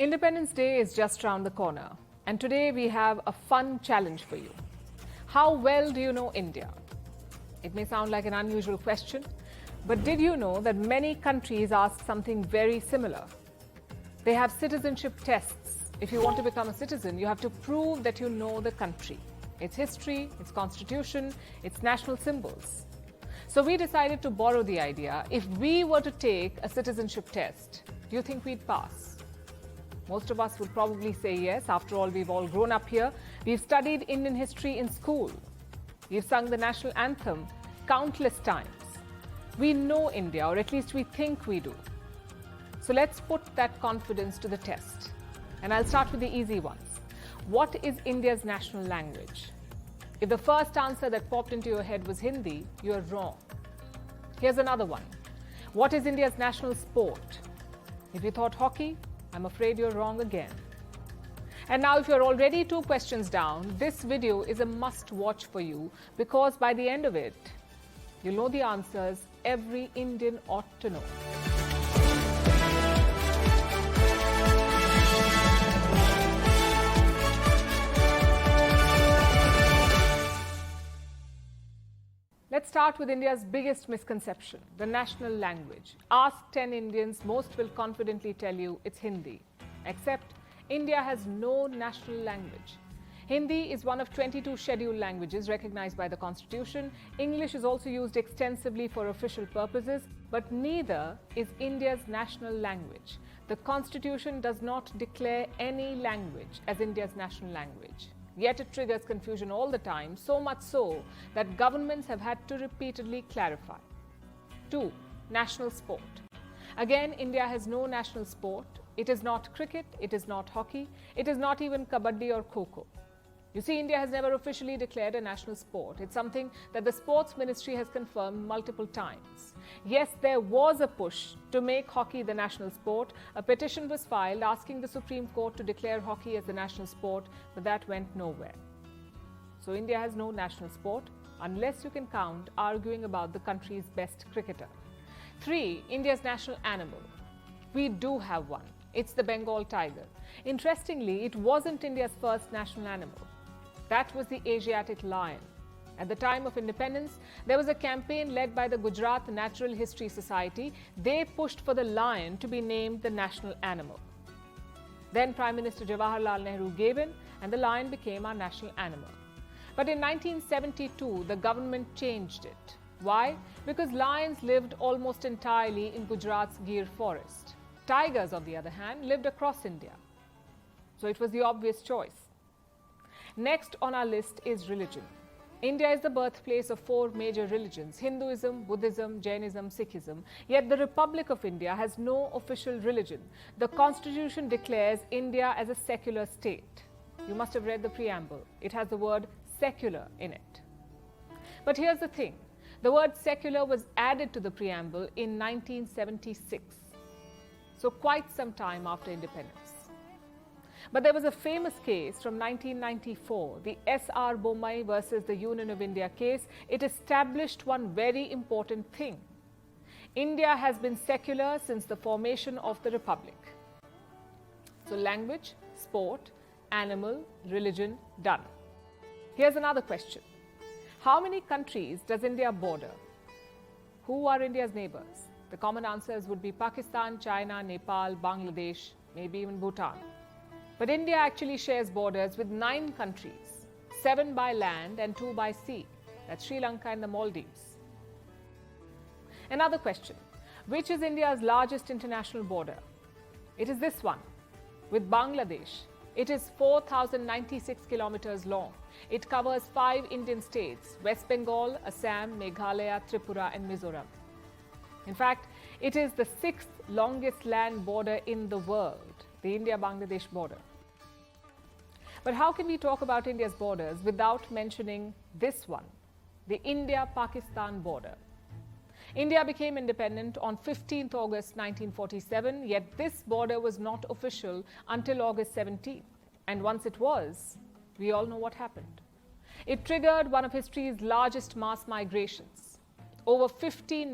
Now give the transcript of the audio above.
Independence Day is just around the corner, and today we have a fun challenge for you. How well do you know India? It may sound like an unusual question, but did you know that many countries ask something very similar? They have citizenship tests. If you want to become a citizen, you have to prove that you know the country, its history, its constitution, its national symbols. So we decided to borrow the idea. If we were to take a citizenship test, do you think we'd pass? Most of us would probably say yes. After all, we've all grown up here. We've studied Indian history in school. We've sung the national anthem countless times. We know India, or at least we think we do. So let's put that confidence to the test. And I'll start with the easy ones. What is India's national language? If the first answer that popped into your head was Hindi, you're wrong. Here's another one. What is India's national sport? If you thought hockey, I'm afraid you're wrong again. And now if you're already 2 questions down, this video is a must-watch for you, because by the end of it, you'll know the answers every Indian ought to know. Let's start with India's biggest misconception, the national language. Ask 10 Indians, most will confidently tell you it's Hindi. Except, India has no national language. Hindi is one of 22 scheduled languages recognized by the Constitution. English is also used extensively for official purposes, but neither is India's national language. The Constitution does not declare any language as India's national language. Yet it triggers confusion all the time, so much so that governments have had to repeatedly clarify. 2. National sport. Again, India has no national sport. It is not cricket, it is not hockey, it is not even kabaddi or koko. You see, India has never officially declared a national sport. It's something that the Sports Ministry has confirmed multiple times. Yes, there was a push to make hockey the national sport. A petition was filed asking the Supreme Court to declare hockey as the national sport, but that went nowhere. So India has no national sport, unless you can count arguing about the country's best cricketer. 3. India's national animal. We do have one. It's the Bengal tiger. Interestingly, it wasn't India's first national animal. That was the Asiatic lion. At the time of independence, there was a campaign led by the Gujarat Natural History Society. They pushed for the lion to be named the national animal. Then Prime Minister Jawaharlal Nehru gave in, and the lion became our national animal. But in 1972, the government changed it. Why? Because lions lived almost entirely in Gujarat's Gir forest. Tigers, on the other hand, lived across India. So it was the obvious choice. Next on our list is religion. India is the birthplace of 4 major religions: Hinduism, Buddhism, Jainism, Sikhism. Yet the Republic of India has no official religion. The Constitution declares India as a secular state. You must have read the preamble. It has the word secular in it. But here's the thing. The word secular was added to the preamble in 1976. So quite some time after independence. But there was a famous case from 1994, the SR Bombay versus the Union of India case. It established one very important thing. India has been secular since the formation of the Republic. So language, sport, animal, religion, done. Here's another question. How many countries does India border? Who are India's neighbors? The common answers would be Pakistan, China, Nepal, Bangladesh, maybe even Bhutan. But India actually shares borders with 9 countries, 7 by land and 2 by sea. That's Sri Lanka and the Maldives. Another question. Which is India's largest international border? It is this one, with Bangladesh. It is 4,096 kilometers long. It covers 5 Indian states: West Bengal, Assam, Meghalaya, Tripura and Mizoram. In fact, it is the 6th longest land border in the world, the India-Bangladesh border. But how can we talk about India's borders without mentioning this one, the India-Pakistan border? India became independent on 15th August 1947, yet this border was not official until August 17th. And once it was, we all know what happened. It triggered one of history's largest mass migrations. Over 15